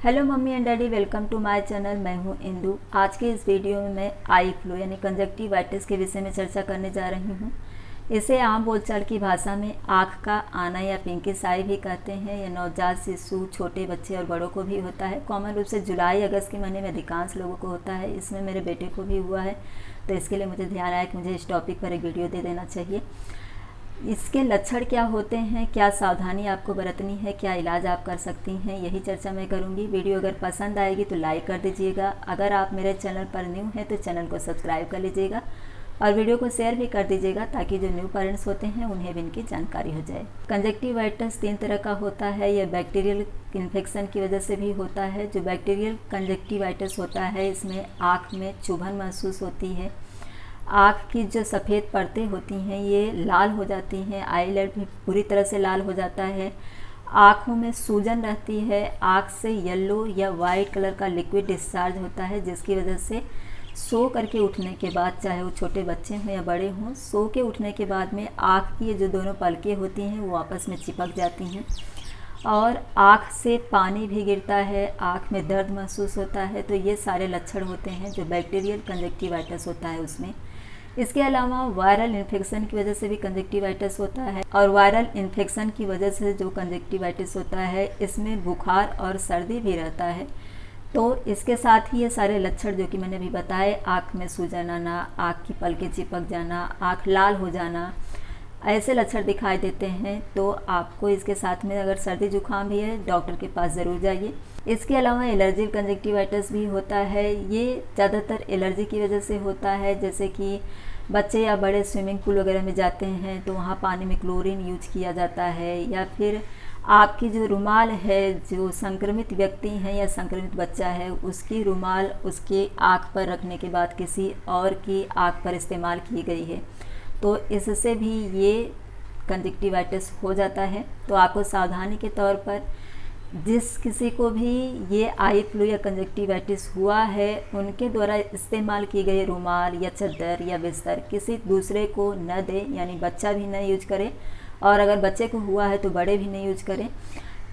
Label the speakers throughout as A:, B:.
A: Hello mummy and daddy, welcome to my channel. मैं हूं इंदु। आज के इस वीडियो में मैं आई फ्लू यानी कंजक्टिवाइटिस के विषय में चर्चा करने जा रही हूं। इसे आम बोलचाल की भाषा में आँख का आना या पिंकिश आई भी कहते हैं। यह नवजात शिशु, छोटे बच्चे और बड़ों को भी होता है। कॉमन रूप से जुलाई अगस्त के महीने में अधिकांश लोगों को होता है। इसमें मेरे बेटे को भी हुआ है, तो इसके लिए मुझे ध्यान आया कि मुझे इस टॉपिक पर एक वीडियो दे देना चाहिए। इसके लक्षण क्या होते हैं, क्या सावधानी आपको बरतनी है, क्या इलाज आप कर सकती हैं, यही चर्चा मैं करूंगी। वीडियो अगर पसंद आएगी तो लाइक कर दीजिएगा। अगर आप मेरे चैनल पर न्यू हैं तो चैनल को सब्सक्राइब कर लीजिएगा और वीडियो को शेयर भी कर दीजिएगा ताकि जो न्यू पेरेंट्स होते हैं उन्हें भी इनकी जानकारी हो जाए। कंजक्टिवाइटिस 3 तरह का होता है। यह बैक्टीरियल इन्फेक्शन की वजह से भी होता है। जो बैक्टीरियल कंजक्टिवाइटिस होता है, इसमें आँख में चुभन महसूस होती है। आँख की जो सफ़ेद परतें होती हैं ये लाल हो जाती हैं। आईलिड भी पूरी तरह से लाल हो जाता है। आँखों में सूजन रहती है। आँख से येलो या वाइट कलर का लिक्विड डिस्चार्ज होता है, जिसकी वजह से सो करके उठने के बाद, चाहे वो छोटे बच्चे हों या बड़े हों, सो के उठने के बाद में आँख की जो दोनों पलकें होती हैं वो आपस में चिपक जाती हैं और आँख से पानी भी गिरता है। आँख में दर्द महसूस होता है। तो ये सारे लक्षण होते हैं जो बैक्टीरियल कंजक्टिवाइटिस होता है उसमें। इसके अलावा वायरल इन्फेक्शन की वजह से भी कंजक्टिवाइटिस होता है और वायरल इन्फेक्शन की वजह से जो कंजक्टिवाइटिस होता है इसमें बुखार और सर्दी भी रहता है। तो इसके साथ ही ये सारे लक्षण जो कि मैंने भी बताए, आँख में सूजन आना, आँख की पलकें चिपक जाना, आँख लाल हो जाना, ऐसे लक्षण दिखाई देते हैं। तो आपको इसके साथ में अगर सर्दी जुकाम भी है, डॉक्टर के पास ज़रूर जाइए। इसके अलावा एलर्जिक कंजक्टिवाइटिस भी होता है। ये ज़्यादातर एलर्जी की वजह से होता है। जैसे कि बच्चे या बड़े स्विमिंग पूल वगैरह में जाते हैं तो वहाँ पानी में क्लोरीन यूज किया जाता है, या फिर आपकी जो रुमाल है, जो संक्रमित व्यक्ति हैं या संक्रमित बच्चा है, उसकी रुमाल उसके आँख पर रखने के बाद किसी और की आँख पर इस्तेमाल की गई है, तो इससे भी ये कंजक्टिवाइटिस हो जाता है। तो आपको सावधानी के तौर पर जिस किसी को भी ये आई फ्लू या कंजक्टिवाइटिस हुआ है, उनके द्वारा इस्तेमाल की गई रुमाल या चादर या बिस्तर किसी दूसरे को न दें, यानी बच्चा भी न यूज करे, और अगर बच्चे को हुआ है तो बड़े भी नहीं यूज करें।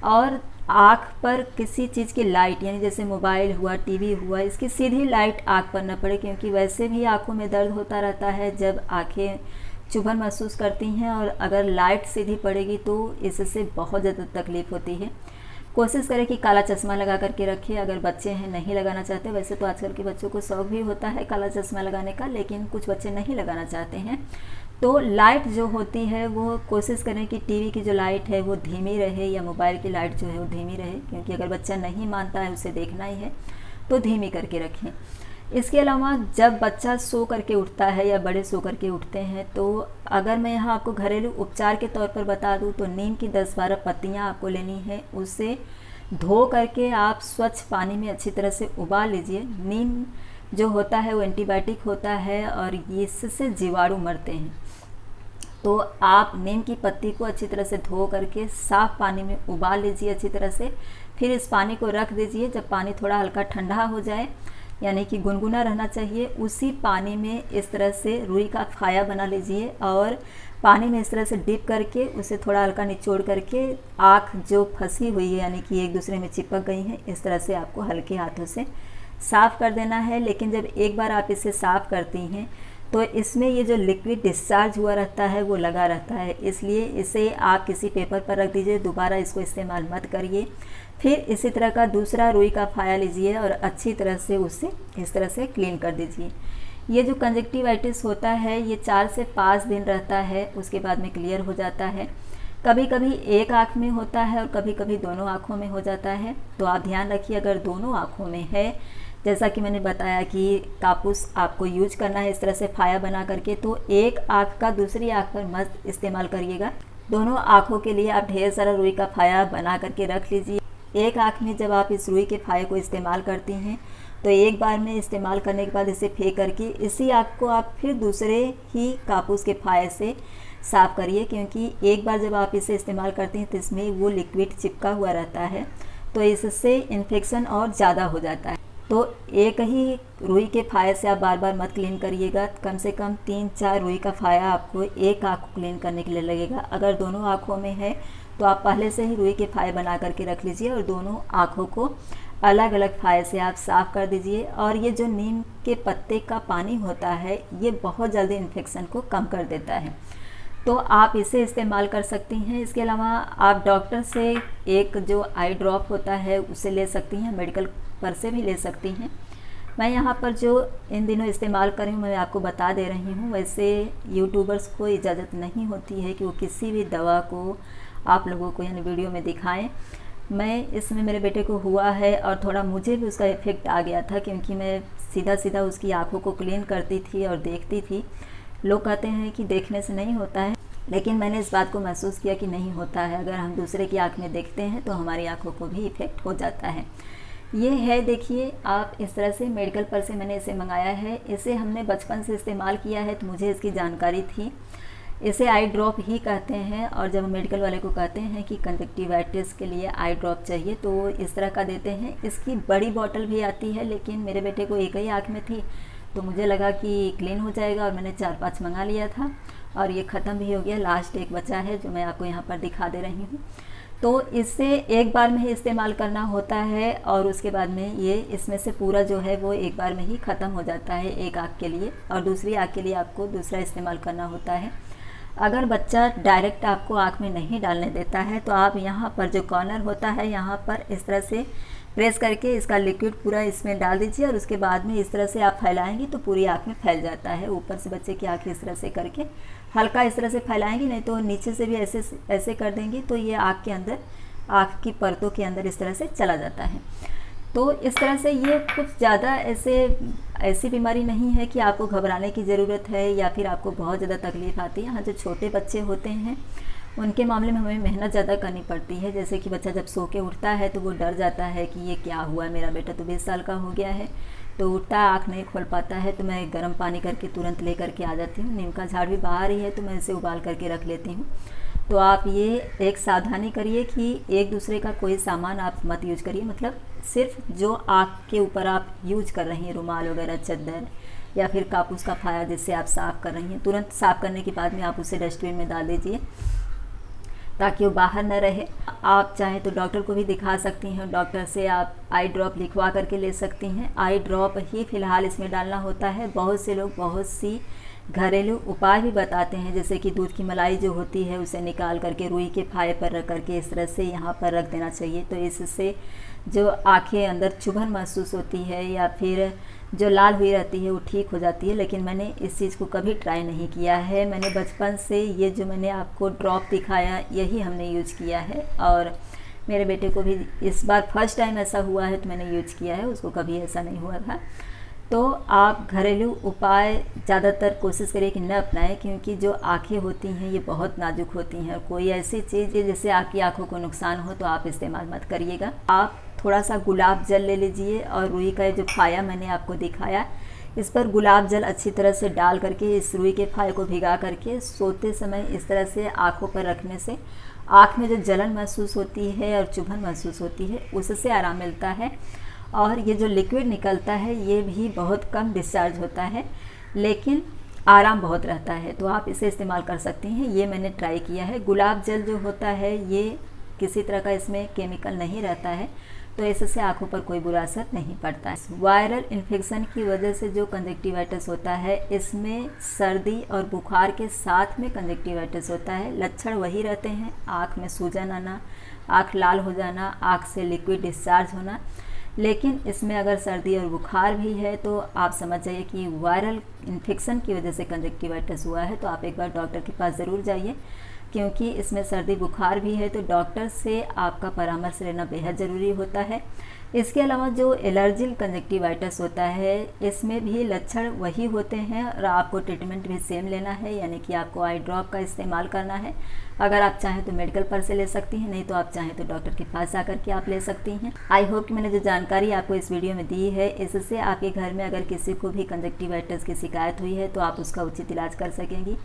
A: और आँख पर किसी चीज़ की लाइट, यानी जैसे मोबाइल हुआ, टीवी हुआ, इसकी सीधी लाइट आँख पर न पड़े, क्योंकि वैसे भी आँखों में दर्द होता रहता है जब आँखें चुभन महसूस करती हैं, और अगर लाइट सीधी पड़ेगी तो इससे बहुत ज़्यादा तकलीफ़ होती है। कोशिश करें कि काला चश्मा लगा करके रखें। अगर बच्चे हैं नहीं लगाना चाहते, वैसे तो आजकल के बच्चों को शौक भी होता है काला चश्मा लगाने का, लेकिन कुछ बच्चे नहीं लगाना चाहते हैं, तो लाइट जो होती है वो कोशिश करें कि टीवी की जो लाइट है वो धीमी रहे, या मोबाइल की लाइट जो है वो धीमी रहे, क्योंकि अगर बच्चा नहीं मानता है, उसे देखना ही है, तो धीमी करके रखें। इसके अलावा जब बच्चा सो करके उठता है या बड़े सो करके उठते हैं, तो अगर मैं यहाँ आपको घरेलू उपचार के तौर पर बता दूँ तो नीम की 10-12 पत्तियाँ आपको लेनी है। उसे धो करके आप स्वच्छ पानी में अच्छी तरह से उबाल लीजिए। नीम जो होता है वो एंटीबायोटिक होता है और इससे जीवाणु मरते हैं। तो आप नीम की पत्ती को अच्छी तरह से धो करके साफ़ पानी में उबाल लीजिए अच्छी तरह से। फिर इस पानी को रख दीजिए। जब पानी थोड़ा हल्का ठंडा हो जाए, यानी कि गुनगुना रहना चाहिए, उसी पानी में इस तरह से रुई का फाया बना लीजिए और पानी में इस तरह से डिप करके उसे थोड़ा हल्का निचोड़ करके आँख जो फंसी हुई है, यानी कि एक दूसरे में चिपक गई हैं, इस तरह से आपको हल्के हाथों से साफ़ कर देना है। लेकिन जब एक बार आप इसे साफ़ करती हैं तो इसमें ये जो लिक्विड डिस्चार्ज हुआ रहता है वो लगा रहता है, इसलिए इसे आप किसी पेपर पर रख दीजिए। दोबारा इसको इस्तेमाल मत करिए। फिर इसी तरह का दूसरा रुई का फाया लीजिए और अच्छी तरह से उसे इस तरह से क्लीन कर दीजिए। ये जो कंजक्टिवाइटिस होता है ये 4 से 5 दिन रहता है, उसके बाद में क्लियर हो जाता है। कभी कभी एक आँख में होता है और कभी कभी दोनों आँखों में हो जाता है। तो आप ध्यान रखिए, अगर दोनों आँखों में है, जैसा कि मैंने बताया कि कापूस आपको यूज करना है इस तरह से फाया बना करके, तो एक आँख का दूसरी आँख पर मत इस्तेमाल करिएगा। दोनों आँखों के लिए आप ढेर सारा रुई का फाया बना करके रख लीजिए। एक आँख में जब आप इस रुई के फाये को इस्तेमाल करती हैं तो एक बार में इस्तेमाल करने के बाद इसे फेंक करके इसी आँख को आप फिर दूसरे ही कापूस के फाये से साफ़ करिए, क्योंकि एक बार जब आप इसे इस्तेमाल करती हैं तो इसमें वो लिक्विड चिपका हुआ रहता है, तो इससे इन्फेक्शन और ज़्यादा हो जाता है। तो एक ही रुई के फाये से आप बार बार मत क्लीन करिएगा। कम से कम 3-4 रुई का फाया आपको एक आँख को क्लीन करने के लिए लगेगा। अगर दोनों आँखों में है तो आप पहले से ही रुई के फाये बना करके रख लीजिए और दोनों आँखों को अलग अलग फाहे से आप साफ़ कर दीजिए। और ये जो नीम के पत्ते का पानी होता है ये बहुत जल्दी इन्फेक्शन को कम कर देता है, तो आप इसे इस्तेमाल कर सकती हैं। इसके अलावा आप डॉक्टर से एक जो आई ड्रॉप होता है उसे ले सकती हैं, मेडिकल पर से भी ले सकती हैं। मैं यहाँ पर जो इन दिनों इस्तेमाल कर रही हूँ मैं आपको बता दे रही हूँ। वैसे यूट्यूबर्स को इजाज़त नहीं होती है कि वो किसी भी दवा को आप लोगों को यानी वीडियो में दिखाएं। मैं इसमें मेरे बेटे को हुआ है और थोड़ा मुझे भी उसका इफ़ेक्ट आ गया था, क्योंकि मैं सीधा सीधा उसकी आँखों को क्लीन करती थी और देखती थी। लोग कहते हैं कि देखने से नहीं होता है, लेकिन मैंने इस बात को महसूस किया कि नहीं होता है। अगर हम दूसरे की आँख में देखते हैं तो हमारी आँखों को भी इफ़ेक्ट हो जाता है। ये है, देखिए आप इस तरह से मेडिकल पर से मैंने इसे मंगाया है। इसे हमने बचपन से इस्तेमाल किया है तो मुझे इसकी जानकारी थी। इसे आई ड्रॉप ही कहते हैं, और जब मेडिकल वाले को कहते हैं कि कंजक्टिवाइटिस के लिए आई ड्रॉप चाहिए तो इस तरह का देते हैं। इसकी बड़ी बॉटल भी आती है, लेकिन मेरे बेटे को एक ही आँख में थी तो मुझे लगा कि क्लीन हो जाएगा और मैंने 4-5 मंगा लिया था और ये ख़त्म भी हो गया। लास्ट एक बचा है जो मैं आपको यहाँ पर दिखा दे रही हूँ। तो इससे एक बार में ही इस्तेमाल करना होता है और उसके बाद में ये इसमें से पूरा जो है वो एक बार में ही ख़त्म हो जाता है एक आँख के लिए, और दूसरी आँख के लिए आपको दूसरा इस्तेमाल करना होता है। अगर बच्चा डायरेक्ट आपको आँख में नहीं डालने देता है तो आप यहाँ पर जो कॉर्नर होता है यहाँ पर इस तरह से प्रेस करके इसका लिक्विड पूरा इसमें डाल दीजिए, और उसके बाद में इस तरह से आप फैलाएंगी तो पूरी आँख में फैल जाता है। ऊपर से बच्चे की आँख इस तरह से करके हल्का इस तरह से फैलाएंगी, नहीं तो नीचे से भी ऐसे कर देंगी तो ये आँख के अंदर, आँख की परतों के अंदर इस तरह से चला जाता है। तो इस तरह से ये कुछ ज़्यादा ऐसी बीमारी नहीं है कि आपको घबराने की ज़रूरत है या फिर आपको बहुत ज़्यादा तकलीफ़ आती है। हाँ, जो छोटे बच्चे होते हैं उनके मामले में हमें मेहनत ज़्यादा करनी पड़ती है। जैसे कि बच्चा जब सो के उठता है तो वो डर जाता है कि ये क्या हुआ। मेरा बेटा तो 20 साल का हो गया है, तो उठता है, आँख नहीं खोल पाता है, तो मैं गर्म पानी करके तुरंत ले करके आ जाती हूँ। नीम का झाड़ भी बाहर ही है तो मैं इसे उबाल करके रख लेती हूँ। तो आप ये एक सावधानी करिए कि एक दूसरे का कोई सामान आप मत यूज करिए, मतलब सिर्फ जो आँख के ऊपर आप यूज कर रही हैं, रुमाल वगैरह, चद्दर या फिर कापूस का फाया जिससे आप साफ़ कर रही हैं, तुरंत साफ़ करने के बाद में आप उसे डस्टबिन में डाल दीजिए ताकि वो बाहर न रहे। आप चाहें तो डॉक्टर को भी दिखा सकती हैं, डॉक्टर से आप आई ड्रॉप लिखवा करके ले सकती हैं। आई ड्रॉप ही फ़िलहाल इसमें डालना होता है। बहुत से लोग बहुत सी घरेलू उपाय भी बताते हैं, जैसे कि दूध की मलाई जो होती है उसे निकाल करके रुई के फाये पर रख करके इस तरह से यहाँ पर रख देना चाहिए, तो इससे जो आँखें अंदर चुभन महसूस होती है या फिर जो लाल हुई रहती है वो ठीक हो जाती है। लेकिन मैंने इस चीज़ को कभी ट्राई नहीं किया है। मैंने बचपन से ये जो मैंने आपको ड्रॉप दिखाया यही हमने यूज किया है, और मेरे बेटे को भी इस बार फर्स्ट टाइम ऐसा हुआ है तो मैंने यूज किया है, उसको कभी ऐसा नहीं हुआ था। तो आप घरेलू उपाय ज़्यादातर कोशिश करिए कि न अपनाएं, क्योंकि जो आँखें होती हैं ये बहुत नाजुक होती हैं। कोई ऐसी चीज़ जिससे आपकी आँखों को नुकसान हो तो आप इस्तेमाल मत करिएगा। आप थोड़ा सा गुलाब जल ले लीजिए और रुई का जो फाया मैंने आपको दिखाया इस पर गुलाब जल अच्छी तरह से डाल करके इस रुई के फाये को भिगा करके सोते समय इस तरह से आँखों पर रखने से आँख में जो जलन महसूस होती है और चुभन महसूस होती है उससे आराम मिलता है। और ये जो लिक्विड निकलता है ये भी बहुत कम डिस्चार्ज होता है, लेकिन आराम बहुत रहता है, तो आप इसे इस्तेमाल कर सकती हैं। ये मैंने ट्राई किया है। गुलाब जल जो होता है ये किसी तरह का इसमें केमिकल नहीं रहता है, तो इससे आँखों पर कोई बुरा असर नहीं पड़ता है। वायरल इन्फेक्शन की वजह से जो कंजक्टिवाइटिस होता है इसमें सर्दी और बुखार के साथ में कंजक्टिवाइटिस होता है। लक्षण वही रहते हैं, आँख में सूजन आना, आँख लाल हो जाना, आँख से लिक्विड डिस्चार्ज होना, लेकिन इसमें अगर सर्दी और बुखार भी है तो आप समझ जाइए कि वायरल इन्फेक्शन की वजह से कंजक्टिवाइटिस हुआ है। तो आप एक बार डॉक्टर के पास ज़रूर जाइए, क्योंकि इसमें सर्दी बुखार भी है, तो डॉक्टर से आपका परामर्श लेना बेहद ज़रूरी होता है। इसके अलावा जो एलर्जिक कंजक्टिवाइटिस होता है इसमें भी लक्षण वही होते हैं और आपको ट्रीटमेंट भी सेम लेना है, यानी कि आपको आई ड्रॉप का इस्तेमाल करना है। अगर आप चाहें तो मेडिकल पर से ले सकती हैं, नहीं तो आप चाहें तो डॉक्टर के पास आकर के आप ले सकती हैं। आई होप कि मैंने जो जानकारी आपको इस वीडियो में दी है इससे आपके घर में अगर किसी को भी कंजक्टिवाइटिस की शिकायत हुई है तो आप उसका उचित इलाज कर सकेंगी।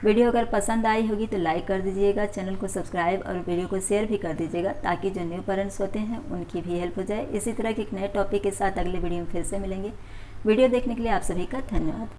A: वीडियो अगर पसंद आई होगी तो लाइक कर दीजिएगा, चैनल को सब्सक्राइब और वीडियो को शेयर भी कर दीजिएगा, ताकि जो न्यू पेरेंट्स होते हैं उनकी भी हेल्प हो जाए। इसी तरह के एक नए टॉपिक के साथ अगले वीडियो में फिर से मिलेंगे। वीडियो देखने के लिए आप सभी का धन्यवाद।